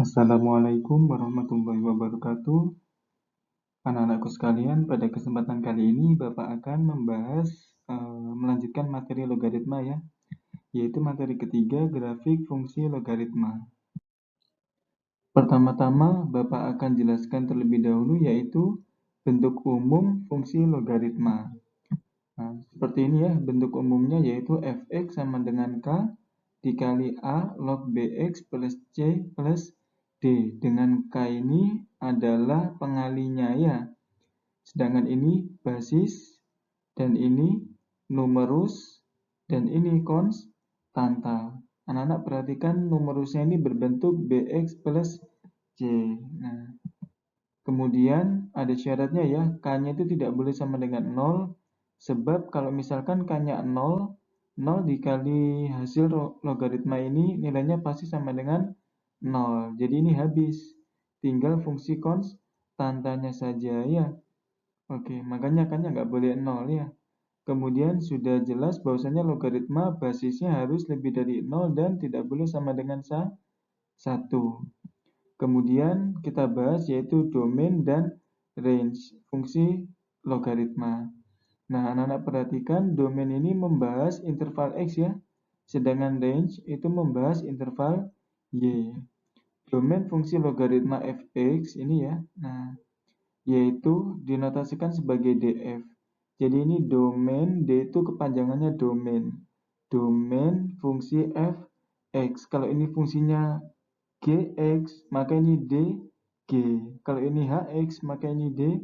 Assalamualaikum warahmatullahi wabarakatuh. Anak-anakku sekalian, pada kesempatan kali ini Bapak akan melanjutkan materi logaritma ya, yaitu materi ketiga, grafik fungsi logaritma. Pertama-tama Bapak akan jelaskan terlebih dahulu yaitu bentuk umum fungsi logaritma. Nah, seperti ini ya, bentuk umumnya yaitu fx sama dengan k dikali a log bx plus c plus d. Dengan k ini adalah pengalinya ya. Sedangkan ini basis, dan ini numerus, dan ini konstanta. Anak-anak perhatikan numerusnya ini berbentuk bx plus c. Nah, kemudian ada syaratnya ya, k-nya itu tidak boleh sama dengan 0, sebab kalau misalkan k-nya 0, 0 dikali hasil logaritma ini nilainya pasti sama dengan 0. Jadi ini habis, tinggal fungsi konstantanya saja ya. Oke, makanya k-nya nggak boleh 0 ya. Kemudian sudah jelas bahwasanya logaritma basisnya harus lebih dari 0 dan tidak boleh sama dengan 1. Kemudian kita bahas yaitu domain dan range fungsi logaritma. Nah, anak-anak perhatikan domain ini membahas interval x ya, sedangkan range itu membahas interval y. Domain fungsi logaritma fx ini ya, nah, yaitu dinotasikan sebagai df. Jadi ini domain, d itu kepanjangannya domain. Domain fungsi fx. Kalau ini fungsinya gx, maka ini dg. Kalau ini hx, maka ini dh.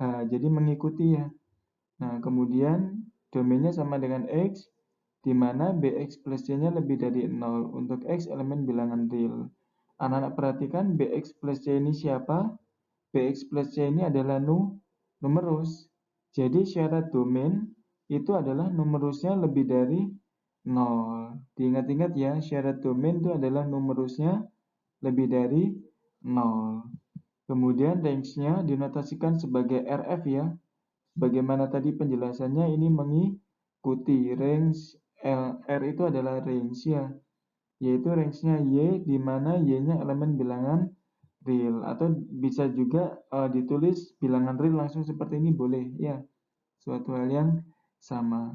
Jadi mengikuti ya. Nah, kemudian domainnya sama dengan x, di mana bx plus c-nya lebih dari 0 untuk x elemen bilangan real. Anak-anak perhatikan bx plus c ini siapa? Bx plus c ini adalah numerus. Jadi syarat domain itu adalah numerusnya lebih dari 0. Diingat-ingat ya, syarat domain itu adalah numerusnya lebih dari 0. Kemudian range-nya dinotasikan sebagai RF ya. Bagaimana tadi penjelasannya, ini mengikuti range R itu adalah range ya, yaitu range-nya Y, di mana Y-nya elemen bilangan real, atau bisa juga ditulis bilangan real langsung seperti ini boleh ya, suatu hal yang sama.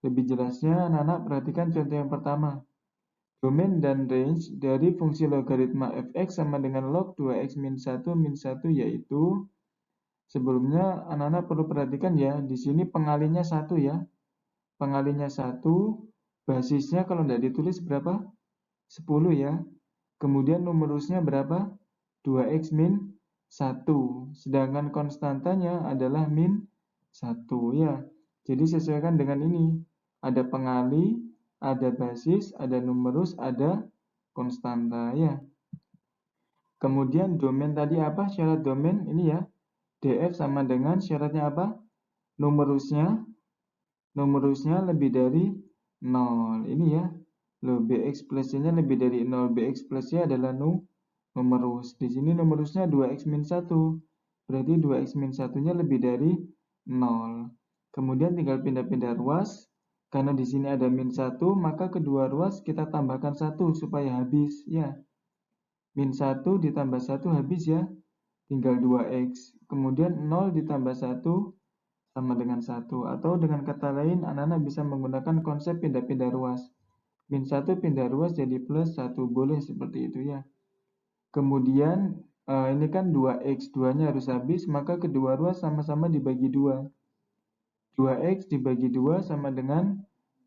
Lebih jelasnya anak-anak perhatikan contoh yang pertama. Domain dan range dari fungsi logaritma fx sama dengan log 2x min 1 yaitu, sebelumnya anak-anak perlu perhatikan ya, di sini pengalinya 1 ya. Pengalinya 1, basisnya kalau tidak ditulis berapa? 10 ya. Kemudian numerusnya berapa? 2x min 1. Sedangkan konstantanya adalah min 1 ya. Jadi sesuaikan dengan ini. Ada pengali, ada basis, ada numerus, ada konstanta ya. Kemudian domain tadi apa? Syarat domain ini ya. df sama dengan syaratnya apa? Numerusnya lebih dari 0. Ini ya. Loh, bx plus c-nya lebih dari 0. Bx plus c adalah numerus. Di sini numerusnya 2x min 1. Berarti 2x min 1-nya lebih dari 0. Kemudian tinggal pindah-pindah ruas. Karena di sini ada min 1, maka kedua ruas kita tambahkan 1 supaya habis ya. Min 1 ditambah 1 habis ya. Tinggal 2x. Kemudian 0 ditambah 1 sama dengan 1. Atau dengan kata lain, anak-anak bisa menggunakan konsep pindah-pindah ruas. Min 1 pindah ruas jadi plus 1. Boleh seperti itu ya. Kemudian ini kan 2x, 2-nya harus habis, maka kedua ruas sama-sama dibagi 2. 2x dibagi 2 sama dengan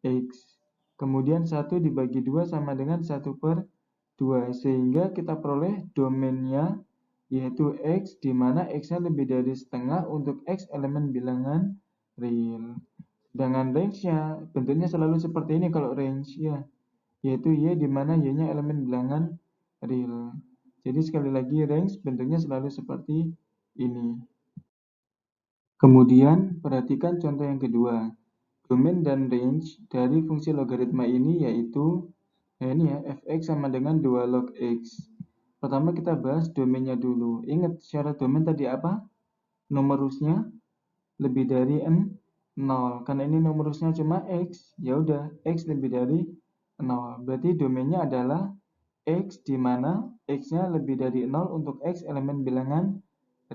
x. Kemudian 1 dibagi 2 sama dengan 1/2. Sehingga kita peroleh domainnya yaitu x, di mana x-nya lebih dari setengah untuk x elemen bilangan real. Dengan range-nya, bentuknya selalu seperti ini kalau range ya, yaitu y, di mana y-nya elemen bilangan real. Jadi sekali lagi range bentuknya selalu seperti ini. Kemudian perhatikan contoh yang kedua. Domain dan range dari fungsi logaritma ini yaitu ini ya, fx sama dengan 2 log x. Pertama kita bahas domainnya dulu. Ingat syarat domain tadi apa? Numerusnya lebih dari 0. Karena ini numerusnya cuma x, ya udah x lebih dari 0. Berarti domainnya adalah X di mana X-nya lebih dari 0 untuk X elemen bilangan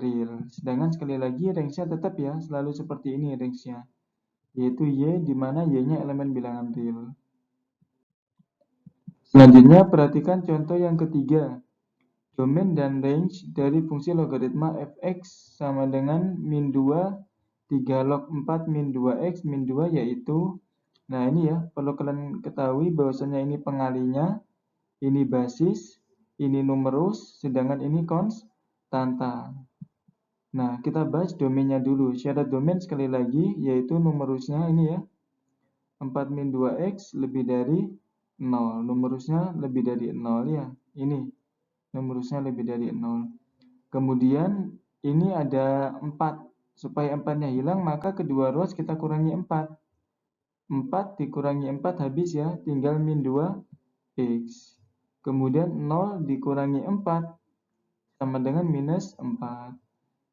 real. Sedangkan sekali lagi range-nya tetap ya, selalu seperti ini range-nya, yaitu Y di mana Y-nya elemen bilangan real. Selanjutnya perhatikan contoh yang ketiga. Domain dan range dari fungsi logaritma fx sama dengan min 2, 3 log 4 min 2x min 2 yaitu, nah ini ya, perlu kalian ketahui bahwasanya ini pengalinya, ini basis, ini numerus, sedangkan ini konstanta. Nah, kita bahas domainnya dulu. Syarat domain sekali lagi, yaitu numerusnya ini ya, 4 min 2x lebih dari 0. Numerusnya lebih dari 0 ya, ini. Numerusnya lebih dari 0. Kemudian ini ada 4. Supaya 4-nya hilang, maka kedua ruas kita kurangi 4. 4 dikurangi 4 habis ya, tinggal min 2x. Kemudian 0 dikurangi 4 sama dengan minus 4.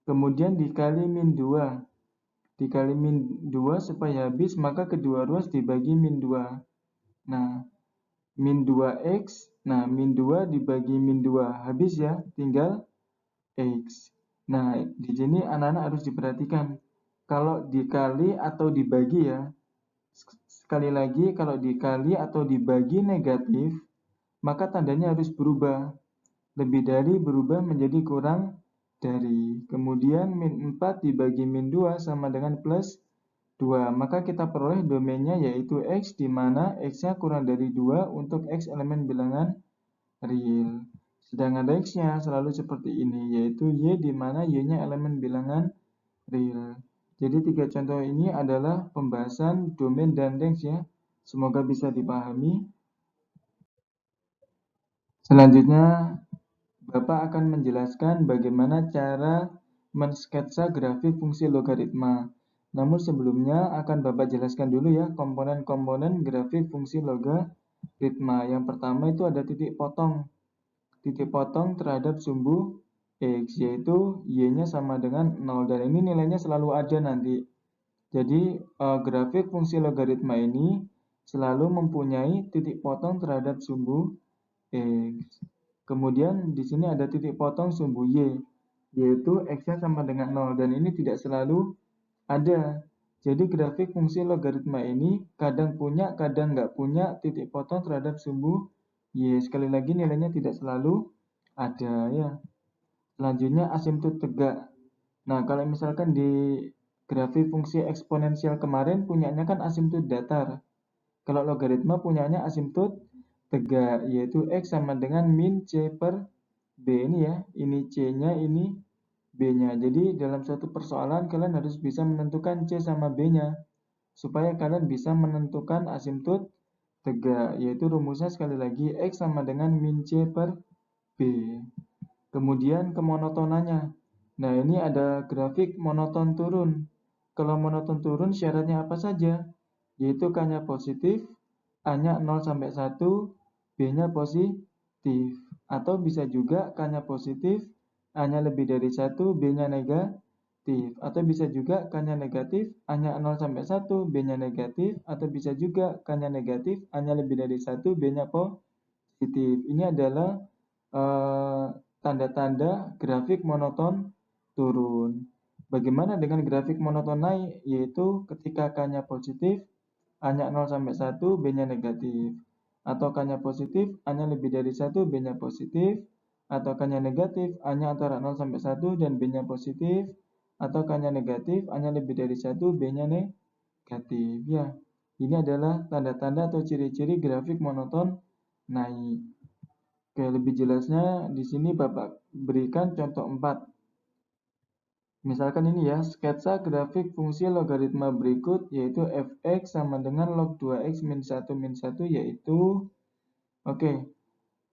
Kemudian dikali min 2. Dikali min 2 supaya habis, maka kedua ruas dibagi min 2. Nah, min 2x, nah min 2 dibagi min 2 habis ya, tinggal x. Nah, di sini anak-anak harus diperhatikan. Kalau dikali atau dibagi ya, sekali lagi kalau dikali atau dibagi negatif, maka tandanya harus berubah. Lebih dari berubah menjadi kurang dari. Kemudian min 4 dibagi min 2 sama dengan plus 2. Maka kita peroleh domainnya yaitu x di mana x-nya kurang dari 2 untuk x elemen bilangan real. Sedangkan range-nya selalu seperti ini, yaitu y di mana y-nya elemen bilangan real. Jadi 3 contoh ini adalah pembahasan domain dan range ya. Semoga bisa dipahami. Selanjutnya, Bapak akan menjelaskan bagaimana cara mensketsa grafik fungsi logaritma. Namun sebelumnya akan Bapak jelaskan dulu ya komponen-komponen grafik fungsi logaritma. Yang pertama itu ada titik potong. Titik potong terhadap sumbu x, yaitu y-nya sama dengan 0. Dan ini nilainya selalu ada nanti. Jadi grafik fungsi logaritma ini selalu mempunyai titik potong terhadap sumbu x. Kemudian di sini ada titik potong sumbu y, yaitu x-nya sama dengan 0. Dan ini tidak selalu ada. Jadi grafik fungsi logaritma ini kadang punya, kadang nggak punya titik potong terhadap sumbu y. Sekali lagi nilainya tidak selalu ada ya. Selanjutnya asimtot tegak. Nah, kalau misalkan di grafik fungsi eksponensial kemarin punyanya kan asimtot datar. Kalau logaritma punyanya asimtot tegak, yaitu x sama dengan min c per b ini ya. Ini c-nya, ini b-nya. Jadi dalam suatu persoalan kalian harus bisa menentukan c sama b-nya supaya kalian bisa menentukan asimtot tegak, yaitu rumusnya sekali lagi x sama dengan min c per b. Kemudian kemonotonannya. Nah, ini ada grafik monoton turun. Kalau monoton turun syaratnya apa saja? Yaitu K-nya positif, A-nya 0 sampai 1, B-nya positif. Atau bisa juga K-nya positif, A-nya lebih dari 1, B-nya negatif. Atau bisa juga K-nya negatif, A-nya 0 sampai 1, B-nya negatif. Atau bisa juga K-nya negatif, A-nya lebih dari 1, B-nya positif. Ini adalah tanda-tanda grafik monoton turun. Bagaimana dengan grafik monoton naik? Yaitu ketika K-nya positif, A-nya 0 sampai 1, B-nya negatif. Atau K-nya positif, A-nya lebih dari 1, B-nya positif. Atau K-nya negatif, A-nya antara 0 sampai 1 dan B-nya positif. Atau K-nya negatif, A-nya lebih dari 1, B-nya negatif. Ya, ini adalah tanda-tanda atau ciri-ciri grafik monoton naik. Oke, lebih jelasnya di sini Bapak berikan contoh 4. Misalkan ini ya, sketsa grafik fungsi logaritma berikut yaitu fx sama dengan log 2x min 1 min 1 yaitu, oke,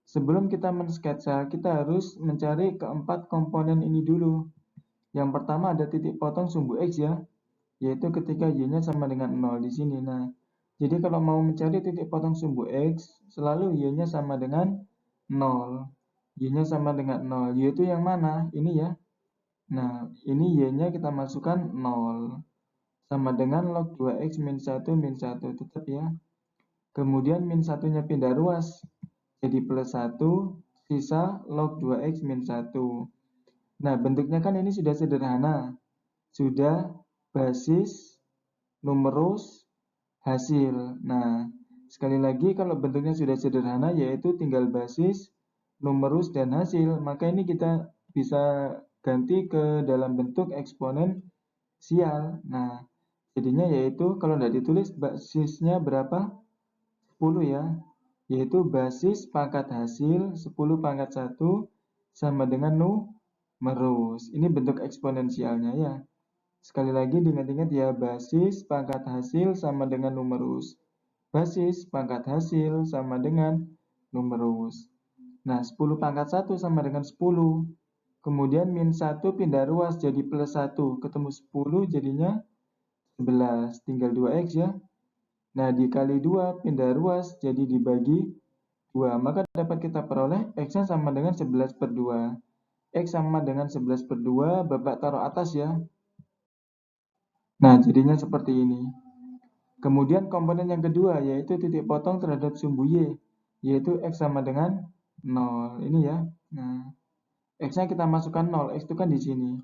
sebelum kita mensketsa kita harus mencari keempat komponen ini dulu. Yang pertama ada titik potong sumbu x ya, yaitu ketika y-nya sama dengan 0 di sini. Nah, jadi kalau mau mencari titik potong sumbu x, selalu y-nya sama dengan 0. Y-nya sama dengan 0, yaitu yang mana? Ini ya. Nah, ini y-nya kita masukkan 0. Sama dengan log 2x min 1 min 1, tetap ya. Kemudian min 1-nya pindah ruas. jadi plus 1, sisa log 2x min 1. Nah, bentuknya kan ini sudah sederhana. Sudah basis, numerus, hasil. Nah, sekali lagi kalau bentuknya sudah sederhana yaitu tinggal basis, numerus, dan hasil, maka ini kita bisa ganti ke dalam bentuk eksponensial. Nah, jadinya yaitu kalau tidak ditulis basisnya berapa? 10 ya. Yaitu basis pangkat hasil 10 pangkat 1 sama dengan numerus. Ini bentuk eksponensialnya ya. Sekali lagi diingat-ingat ya, basis pangkat hasil sama dengan numerus. Basis pangkat hasil sama dengan numerus. Nah, 10 pangkat 1 sama dengan 10. Kemudian min 1 pindah ruas jadi plus 1. Ketemu 10 jadinya 11. Tinggal 2x ya. Nah, dikali 2 pindah ruas jadi dibagi 2. Maka dapat kita peroleh x-nya sama dengan 11/2. X sama dengan 11/2, Bapak taruh atas ya. Nah, jadinya seperti ini. Kemudian komponen yang kedua yaitu titik potong terhadap sumbu Y, yaitu X sama dengan 0. Ini ya. Nah, X-nya kita masukkan 0, X itu kan di sini.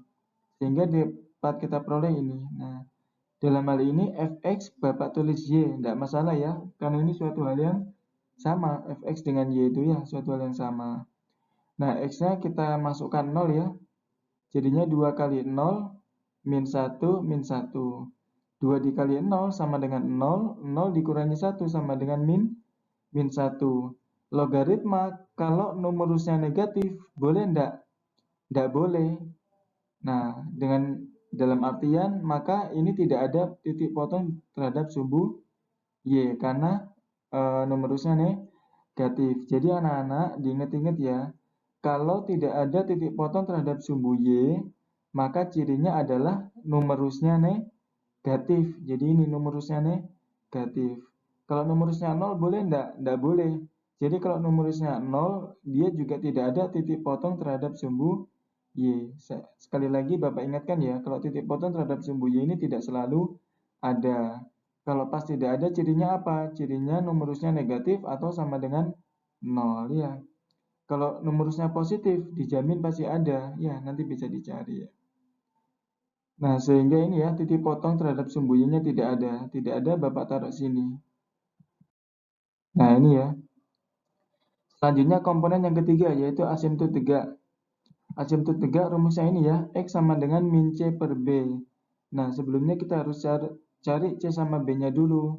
Sehingga dapat kita peroleh ini. Nah, dalam hal ini Fx Bapak tulis Y, tidak masalah ya. Karena ini suatu hal yang sama. Fx dengan Y itu ya, suatu hal yang sama. Nah, X-nya kita masukkan 0 ya. Jadinya 2 kali 0 min 1 min 1. 2 dikali 0 sama dengan 0, 0 dikurangi 1 sama dengan min 1. Logaritma kalau numerusnya negatif, boleh enggak? Enggak boleh. Nah, dengan dalam artian, maka ini tidak ada titik potong terhadap sumbu Y, karena numerusnya negatif. Jadi anak-anak diingat-ingat ya, kalau tidak ada titik potong terhadap sumbu Y, maka cirinya adalah numerusnya negatif. Jadi ini numerusnya negatif. Kalau numerusnya 0 boleh enggak? Enggak boleh. Jadi kalau numerusnya 0, dia juga tidak ada titik potong terhadap sumbu Y. Sekali lagi Bapak ingatkan ya, kalau titik potong terhadap sumbu Y ini tidak selalu ada. Kalau pas tidak ada, cirinya apa? Cirinya numerusnya negatif atau sama dengan 0 ya. Kalau numerusnya positif, dijamin pasti ada. Ya, nanti bisa dicari ya. Nah, sehingga ini ya, titik potong terhadap sumbu Y-nya tidak ada. Tidak ada, Bapak taruh sini. Nah, ini ya. Selanjutnya komponen yang ketiga, yaitu asimptot tegak. Asimptot tegak rumusnya ini ya, X sama dengan min C per B. Nah, sebelumnya kita harus cari C sama B-nya dulu.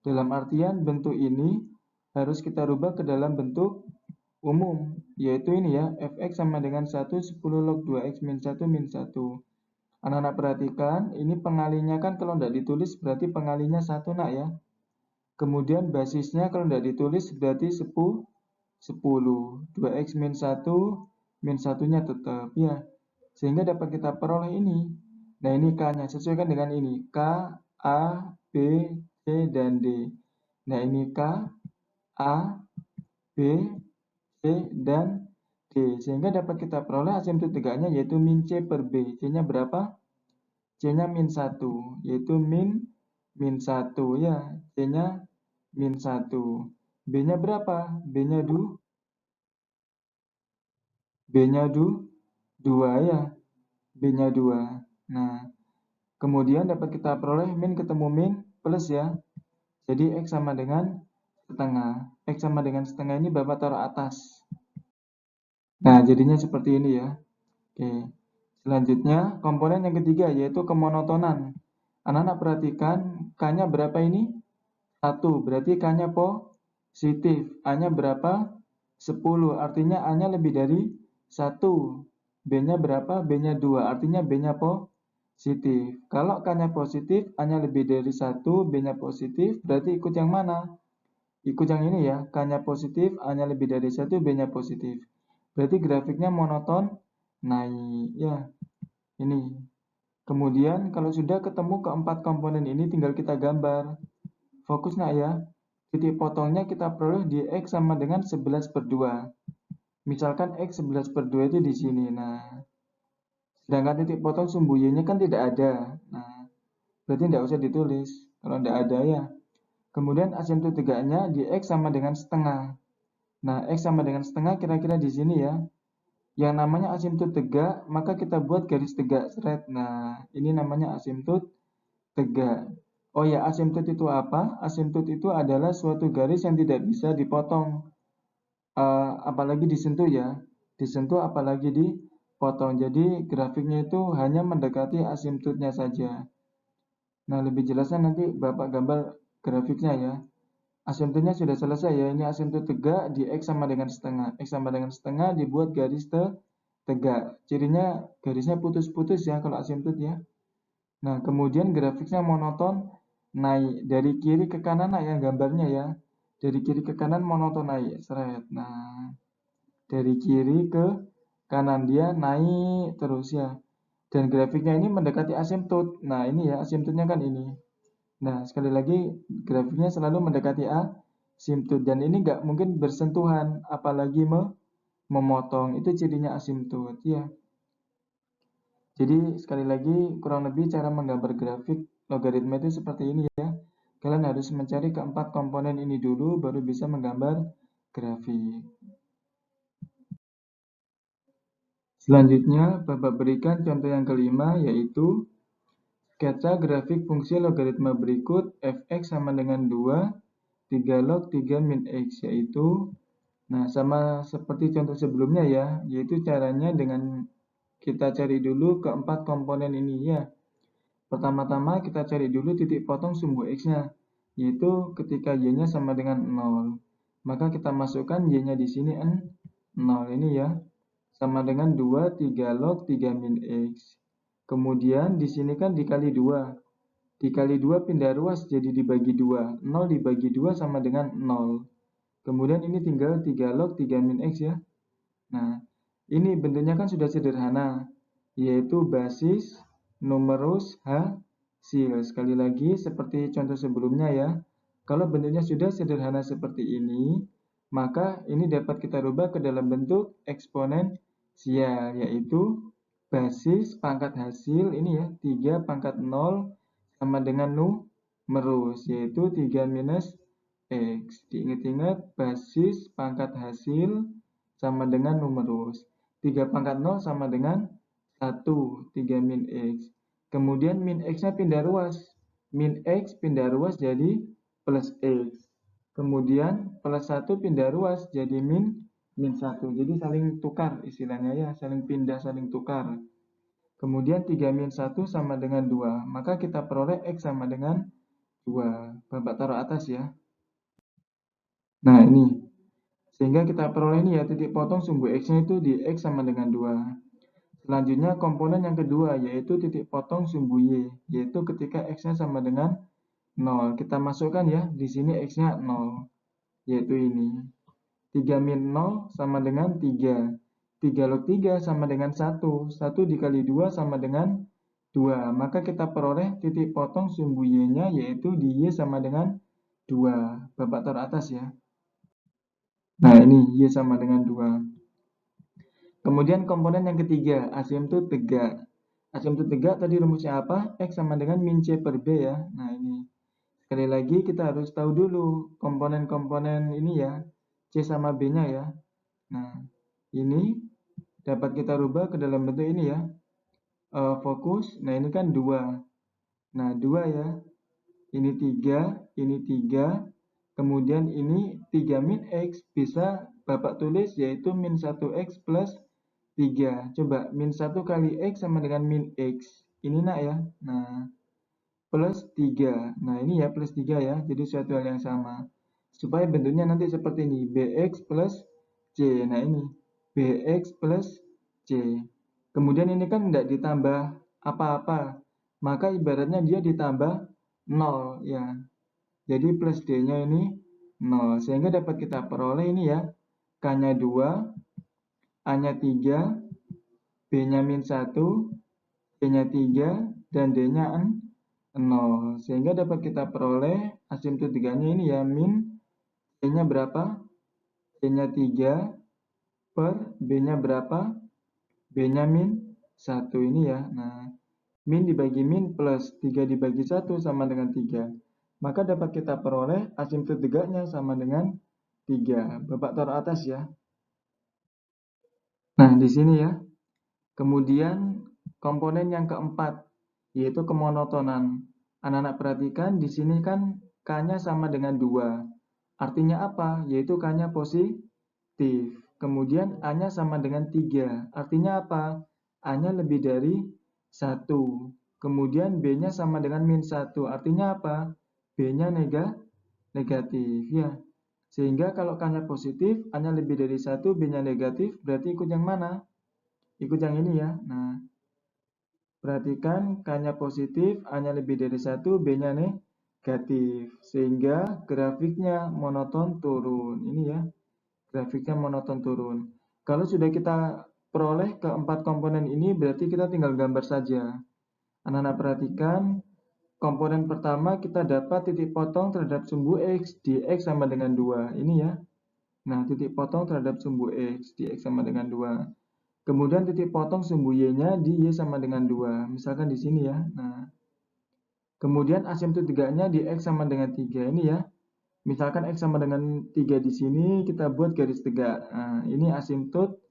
Dalam artian bentuk ini harus kita rubah ke dalam bentuk umum, yaitu ini ya, Fx sama dengan 1 10 log 2x min 1 min 1. Anak-anak perhatikan, ini pengalinya kan kalau tidak ditulis berarti pengalinya 1 nak ya. Kemudian basisnya kalau tidak ditulis berarti 10. 2x min 1, min 1-nya tetap ya. Sehingga dapat kita peroleh ini. Nah, ini K-nya, sesuaikan dengan ini. K, A, B, C, dan D. Nah, ini K, A, B, C, dan D. Sehingga dapat kita peroleh asimptot tegaknya yaitu min C per B. C-nya berapa? C-nya min 1, yaitu min 1 ya. C-nya min 1. B-nya berapa? B-nya 2 ya. B-nya 2. Nah, kemudian dapat kita peroleh min ketemu min plus ya. Jadi X sama dengan setengah. X sama dengan setengah ini Bapak taruh atas. Nah, jadinya seperti ini ya. Oke. Selanjutnya, komponen yang ketiga yaitu kemonotonan. Anak-anak perhatikan, K-nya berapa ini? 1, berarti K-nya positif. A-nya berapa? 10, artinya A-nya lebih dari 1. B-nya berapa? B-nya 2, artinya B-nya positif. Kalau K-nya positif, A-nya lebih dari 1, B-nya positif, berarti ikut yang mana? Ikut yang ini ya, K-nya positif, A-nya lebih dari 1, B-nya positif. Berarti grafiknya monoton naik ya. Ini. Kemudian kalau sudah ketemu keempat komponen ini tinggal kita gambar. Fokus nak ya. Titik potongnya kita peroleh di X sama dengan 11/2. Misalkan X 11/2 itu di sini. Nah, sedangkan titik potong sumbu Y-nya kan tidak ada. Nah, berarti tidak usah ditulis kalau tidak ada ya. Kemudian asimptot tegaknya di X sama dengan setengah. Nah, X sama dengan setengah kira-kira di sini ya. Yang namanya asimptot tegak, maka kita buat garis tegak seret. Nah, ini namanya asimptot tegak. Oh ya, asimptot itu apa? Asimptot itu adalah suatu garis yang tidak bisa dipotong, apalagi disentuh ya. Disentuh apalagi dipotong. Jadi grafiknya itu hanya mendekati asimptotnya saja. Nah, lebih jelasnya nanti Bapak gambar grafiknya ya. Asimptotnya sudah selesai ya. Ini asimptot tegak di X sama dengan setengah. X sama dengan setengah dibuat garis tegak. Cirinya garisnya putus-putus ya kalau asimptot ya. Nah, kemudian grafiknya monoton naik dari kiri ke kanan ya gambarnya ya. Dari kiri ke kanan monoton naik, seret. Nah, dari kiri ke kanan dia naik terus ya. Dan grafiknya ini mendekati asimptot. Nah, ini ya asimptotnya kan ini. Nah, sekali lagi grafiknya selalu mendekati asimptot dan ini nggak mungkin bersentuhan, apalagi memotong. Itu cirinya asimptot ya. Jadi sekali lagi kurang lebih cara menggambar grafik logaritma itu seperti ini ya. Kalian harus mencari keempat komponen ini dulu baru bisa menggambar grafik. Selanjutnya, Bapak berikan contoh yang kelima yaitu sketsa grafik fungsi logaritma berikut fx sama dengan 2, 3 log 3 min x yaitu sama seperti contoh sebelumnya ya, yaitu caranya dengan kita cari dulu keempat komponen ini ya. Pertama-tama kita cari dulu titik potong sumbu x-nya, yaitu ketika y-nya sama dengan 0. Maka kita masukkan y-nya di sini 0 ini ya, sama dengan 2, 3 log 3 min x. Kemudian di sini kan dikali 2. Dikali 2 pindah ruas jadi dibagi 2. 0 dibagi 2 sama dengan 0. Kemudian ini tinggal 3 log 3 min x ya. Nah, ini bentuknya kan sudah sederhana, yaitu basis, numerus, hasil. Sekali lagi seperti contoh sebelumnya ya. Kalau bentuknya sudah sederhana seperti ini, maka ini dapat kita rubah ke dalam bentuk eksponensial, yaitu basis pangkat hasil ini ya, 3 pangkat 0 sama dengan numerus, yaitu 3 minus x. Diingat-ingat basis pangkat hasil sama dengan numerus. 3 pangkat 0 sama dengan 1, 3 min x. Kemudian min x-nya pindah ruas. Min x pindah ruas jadi plus x. Kemudian plus 1 pindah ruas jadi min 1. Jadi saling tukar istilahnya ya, saling pindah, saling tukar. Kemudian 3 min 1 sama dengan 2. Maka kita peroleh x sama dengan 2. Bapak taruh atas ya. Nah, ini. Sehingga kita peroleh ini ya, titik potong sumbu x-nya itu di x sama dengan 2. Selanjutnya komponen yang kedua yaitu titik potong sumbu y, yaitu ketika x-nya sama dengan 0. Kita masukkan ya, di sini x-nya 0, yaitu ini. 3 min 0 sama dengan 3. 3 log 3 sama dengan 1. 1 dikali 2 sama dengan 2. Maka kita peroleh titik potong sumbu y-nya yaitu di y sama dengan 2. Bapak taruh atas ya. Nah, ini y sama dengan 2. Kemudian komponen yang ketiga, asimptot tegak. Asimptot tegak tadi rumusnya apa? X sama dengan min C per B ya. Nah, ini. Sekali lagi kita harus tahu dulu komponen-komponen ini ya, C sama B-nya ya. Nah, ini dapat kita rubah ke dalam bentuk ini ya. Fokus, nah ini kan 2. Nah, 2 ya. Ini 3, ini 3. Kemudian ini 3 min X bisa Bapak tulis yaitu min 1X plus 3. Coba min 1 kali X sama dengan min X. Ini nak ya. Nah, plus 3. Nah, ini ya plus 3 ya. Jadi suatu hal yang sama. Supaya bentuknya nanti seperti ini. BX plus C. Nah, ini. BX plus C. Kemudian ini kan tidak ditambah apa-apa. Maka ibaratnya dia ditambah 0 ya. Jadi plus D-nya ini 0. Sehingga dapat kita peroleh ini ya. K-nya 2. A-nya 3. B-nya min 1. C-nya 3. Dan D-nya 0. Sehingga dapat kita peroleh asimptot 3-nya ini ya, min C-nya berapa? C-nya 3 per B-nya berapa? B-nya min 1 ini ya. Nah, min dibagi min plus 3 dibagi 1 sama dengan 3. Maka dapat kita peroleh asimptot 3-nya sama dengan 3. Bapak taruh atas ya. Nah, di sini ya. Kemudian komponen yang keempat, yaitu kemonotonan. Anak-anak perhatikan, di sini kan K-nya sama dengan 2. Artinya apa? Yaitu K-nya positif. Kemudian A-nya sama dengan 3. Artinya apa? A-nya lebih dari 1. Kemudian B-nya sama dengan -1. Artinya apa? B-nya negatif. Ya. Sehingga kalau K-nya positif, A-nya lebih dari 1, B-nya negatif, berarti ikut yang mana? Ikut yang ini ya. Nah, perhatikan K-nya positif, A-nya lebih dari 1, B-nya negatif. Sehingga grafiknya monoton turun. Ini ya, grafiknya monoton turun. Kalau sudah kita peroleh keempat komponen ini, berarti kita tinggal gambar saja. Anak-anak perhatikan, komponen pertama kita dapat titik potong terhadap sumbu X di X sama dengan 2. Ini ya. Nah, titik potong terhadap sumbu X di X sama dengan 2. Kemudian titik potong sumbu Y-nya di Y sama dengan 2. Misalkan di sini ya. Nah, kemudian asimtot tegaknya di X sama dengan 3. Ini ya. Misalkan X sama dengan 3 di sini, kita buat garis tegak. Nah, ini asimtot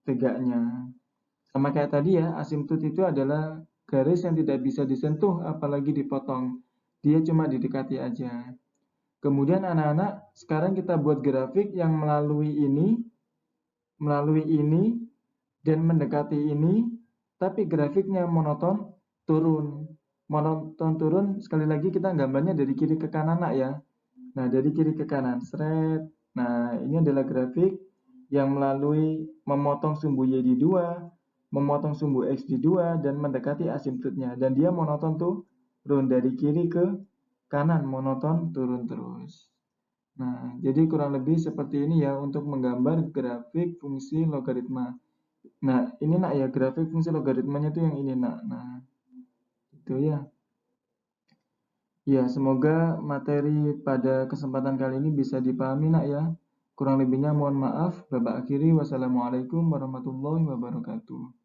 tegaknya. Sama kayak tadi ya, asimtot itu adalah garis yang tidak bisa disentuh apalagi dipotong. Dia cuma didekati aja. Kemudian anak-anak, sekarang kita buat grafik yang melalui ini, dan mendekati ini, tapi grafiknya monoton turun. Monoton turun, sekali lagi kita gambarnya dari kiri ke kanan nak ya. Nah, dari kiri ke kanan, seret. Nah, ini adalah grafik yang melalui memotong sumbu Y di 2, memotong sumbu X di 2, dan mendekati asimtotnya. Dan dia monoton turun dari kiri ke kanan, monoton turun terus. Nah, jadi kurang lebih seperti ini ya untuk menggambar grafik fungsi logaritma. Nah, ini nak ya, grafik fungsi logaritmanya tuh yang ini nak. Nah, itu ya. Ya, semoga materi pada kesempatan kali ini bisa dipahami nak ya. Kurang lebihnya mohon maaf. Bapak akhiri, wassalamualaikum warahmatullahi wabarakatuh.